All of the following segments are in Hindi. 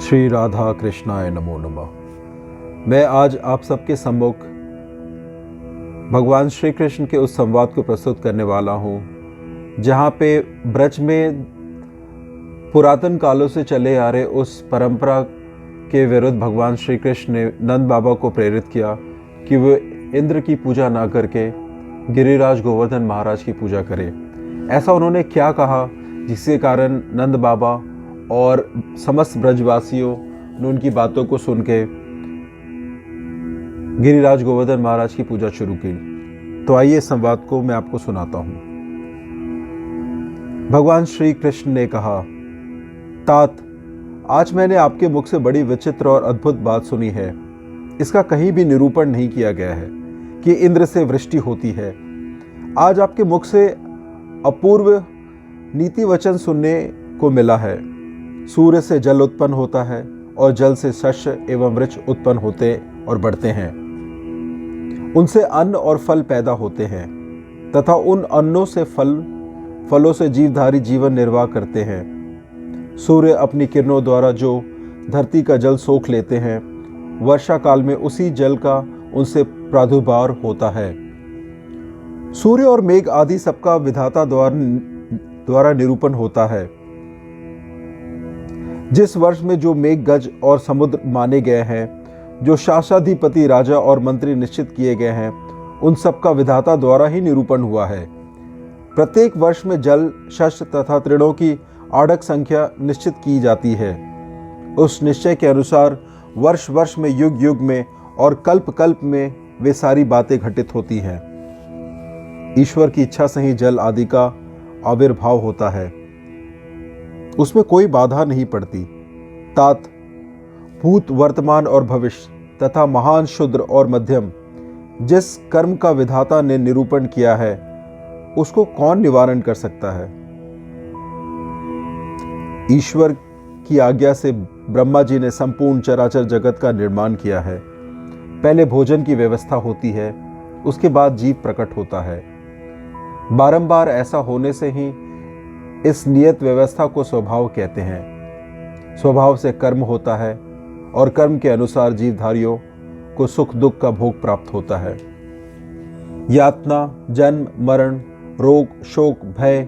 श्री राधा कृष्णाय नमो नमः। मैं आज आप सबके सम्मुख भगवान श्री कृष्ण के उस संवाद को प्रस्तुत करने वाला हूँ जहाँ पे ब्रज में पुरातन कालों से चले आ रहे उस परंपरा के विरुद्ध भगवान श्री कृष्ण ने नंद बाबा को प्रेरित किया कि वे इंद्र की पूजा ना करके गिरिराज गोवर्धन महाराज की पूजा करें। ऐसा उन्होंने क्या कहा जिसके कारण नंद बाबा और समस्त ब्रजवासियों ने उनकी बातों को सुन के गिरिराज गोवर्धन महाराज की पूजा शुरू की। तो आइए संवाद को मैं आपको सुनाता हूं। भगवान श्री कृष्ण ने कहा, तात, आज मैंने आपके मुख से बड़ी विचित्र और अद्भुत बात सुनी है। इसका कहीं भी निरूपण नहीं किया गया है कि इंद्र से वृष्टि होती है। आज आपके मुख से अपूर्व नीति वचन सुनने को मिला है। सूर्य से जल उत्पन्न होता है और जल से शस्य एवं वृक्ष उत्पन्न होते और बढ़ते हैं। उनसे अन्न और फल पैदा होते हैं तथा उन अन्नों से फलों से जीवधारी जीवन निर्वाह करते हैं। सूर्य अपनी किरणों द्वारा जो धरती का जल सोख लेते हैं, वर्षा काल में उसी जल का उनसे प्रादुर्भाव होता है। सूर्य और मेघ आदि सबका विधाता द्वारा निरूपण होता है। जिस वर्ष में जो मेघ गज और समुद्र माने गए हैं, जो शासनाधिपति राजा और मंत्री निश्चित किए गए हैं, उन सब का विधाता द्वारा ही निरूपण हुआ है। प्रत्येक वर्ष में जल, शस्य तथा तृणों की आढ़क संख्या निश्चित की जाती है। उस निश्चय के अनुसार वर्ष वर्ष में, युग युग में और कल्प कल्प में वे सारी बातें घटित होती हैं। ईश्वर की इच्छा से ही जल आदि का आविर्भाव होता है, उसमें कोई बाधा नहीं पड़ती। तात, भूत, वर्तमान और भविष्य तथा महान, शुद्र और मध्यम जिस कर्म का विधाता ने निरूपण किया है, उसको कौन निवारण कर सकता है। ईश्वर की आज्ञा से ब्रह्मा जी ने संपूर्ण चराचर जगत का निर्माण किया है। पहले भोजन की व्यवस्था होती है, उसके बाद जीव प्रकट होता है। बारंबार ऐसा होने से ही इस नियत व्यवस्था को स्वभाव कहते हैं। स्वभाव से कर्म होता है और कर्म के अनुसार जीवधारियों को सुख दुख का भोग प्राप्त होता है। यातना, जन्म, मरण, रोग, शोक, भय,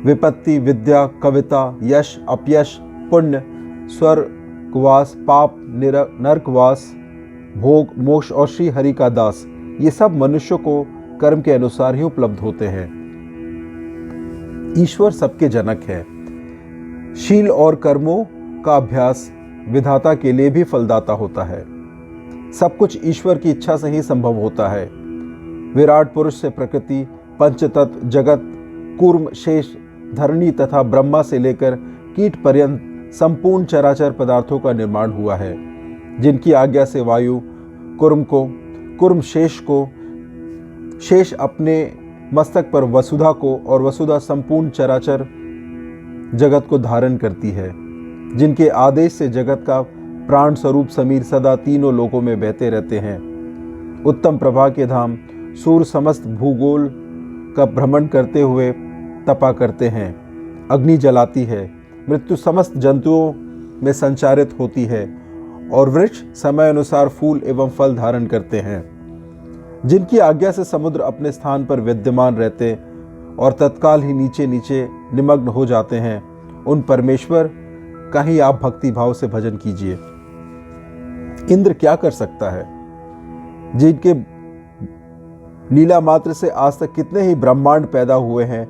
विपत्ति, विद्या, कविता, यश, अपयश, पुण्य, स्वर्गवास, पाप, नरकवास, भोग, मोक्ष और श्री हरि का दास, ये सब मनुष्य को कर्म के अनुसार ही उपलब्ध होते हैं। ईश्वर सबके जनक है। शील और कर्मों का अभ्यास विधाता के लिए भी फलदाता होता है। सब कुछ ईश्वर की इच्छा से ही संभव होता है। विराट पुरुष से प्रकृति, पंचतत्व, जगत, कूर्म, शेष, धरणी तथा ब्रह्मा से लेकर कीट पर्यंत संपूर्ण चराचर पदार्थों का निर्माण हुआ है, जिनकी आज्ञा से वायु कूर्म शेष को, शेष अपने मस्तक पर वसुधा को और वसुधा संपूर्ण चराचर जगत को धारण करती है, जिनके आदेश से जगत का प्राण स्वरूप समीर सदा तीनों लोकों में बहते रहते हैं। उत्तम प्रभा के धाम सूर्य समस्त भूगोल का भ्रमण करते हुए तपा करते हैं। अग्नि जलाती है, मृत्यु समस्त जंतुओं में संचारित होती है और वृक्ष समय अनुसार फूल एवं फल धारण करते हैं। जिनकी आज्ञा से समुद्र अपने स्थान पर विद्यमान रहते और तत्काल ही नीचे नीचे निमग्न हो जाते हैं, उन परमेश्वर का ही आप भक्ति भाव से भजन कीजिए। इंद्र क्या कर सकता है? जिनके लीला मात्र से आज तक कितने ही ब्रह्मांड पैदा हुए हैं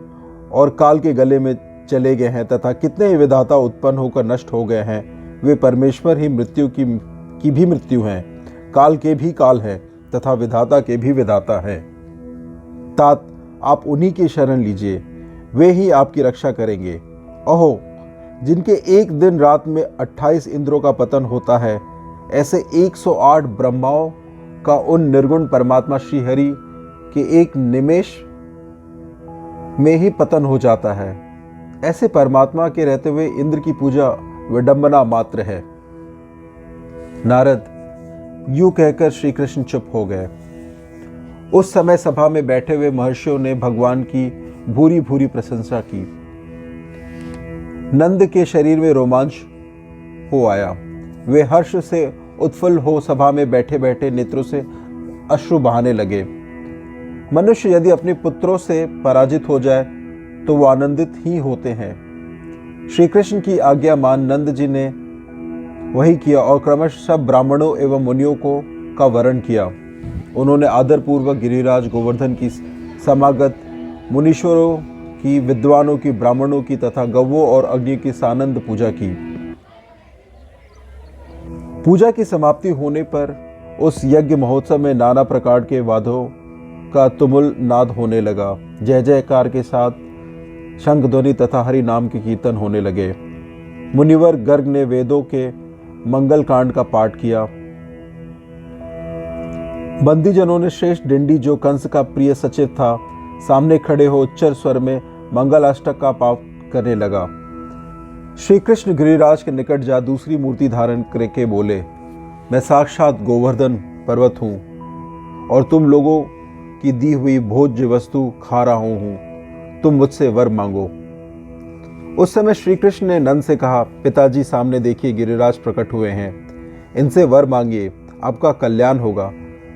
और काल के गले में चले गए हैं तथा कितने ही विधाता उत्पन्न होकर नष्ट हो गए हैं, वे परमेश्वर ही मृत्यु की भी मृत्यु हैं, काल के भी काल है तथा विधाता के भी विधाता है। तात, आप उन्हीं की शरण लीजिए, वे ही आपकी रक्षा करेंगे। अहो, जिनके एक दिन रात में 28 इंद्रों का पतन होता है, ऐसे 108 ब्रह्माओं का उन निर्गुण परमात्मा श्री हरि के एक निमेष में ही पतन हो जाता है। ऐसे परमात्मा के रहते हुए इंद्र की पूजा विडंबना मात्र है। नारद, यूं कहकर श्री कृष्ण चुप हो गए। उस समय सभा में बैठे हुए महर्षियों ने भगवान की भूरी भूरी प्रशंसा की। नंद के शरीर में रोमांच हो आया। वे हर्ष से उत्फुल्ल हो सभा में बैठे बैठे नेत्रों से अश्रु बहाने लगे। मनुष्य यदि अपने पुत्रों से पराजित हो जाए तो वो आनंदित ही होते हैं। श्री कृष्ण की आज्ञा मान नंद जी ने वही किया और क्रमशः सब ब्राह्मणों एवं मुनियों का वरण किया। उन्होंने आदरपूर्वक गिरिराज गोवर्धन की समागत मुनीश्वरों की, विद्वानों की, ब्राह्मणों की तथा गौवों और अग्नि की सानंद पूजा की। पूजा की समाप्ति होने पर उस यज्ञ महोत्सव में नाना प्रकार के वाद्यों का तुमुल नाद होने लगा। जय जयकार के साथ शंख ध्वनि तथा हरि नाम के कीर्तन होने लगे। मुनिवर गर्ग ने वेदों के मंगल कांड का पाठ किया। बंदीजनों ने श्रेष्ठ डिंडी, जो कंस का प्रिय सचिव था, सामने खड़े हो उच्च स्वर में मंगलाष्टक का पाठ करने लगा। श्री कृष्ण गिरिराज के निकट जा दूसरी मूर्ति धारण करके बोले, मैं साक्षात गोवर्धन पर्वत हूं और तुम लोगों की दी हुई भोज्य वस्तु खा रहा हूं। तुम मुझसे वर मांगो। उस समय श्री कृष्ण ने नंद से कहा, पिताजी सामने देखिए, गिरिराज प्रकट हुए हैं, इनसे वर मांगिए, आपका कल्याण होगा।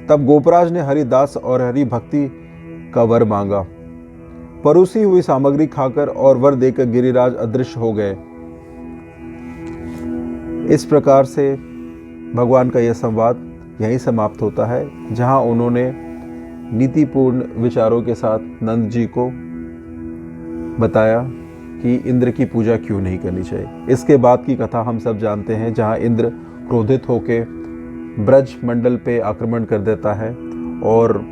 तब गोपराज ने हरिदास और हरि भक्ति का वर मांगा। परोसी हुई सामग्री खाकर और वर देकर गिरिराज अदृश्य हो गए। इस प्रकार से भगवान का यह संवाद यहीं समाप्त होता है, जहां उन्होंने नीतिपूर्ण विचारों के साथ नंद जी को बताया कि इंद्र की पूजा क्यों नहीं करनी चाहिए। इसके बाद की कथा हम सब जानते हैं, जहां इंद्र क्रोधित होकर ब्रज मंडल पे आक्रमण कर देता है और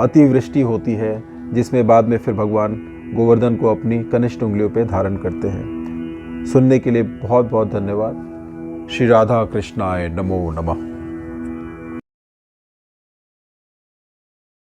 अतिवृष्टि होती है, जिसमें बाद में फिर भगवान गोवर्धन को अपनी कनिष्ठ उंगलियों पे धारण करते हैं। सुनने के लिए बहुत बहुत धन्यवाद। श्री राधा कृष्णाय नमो नमः।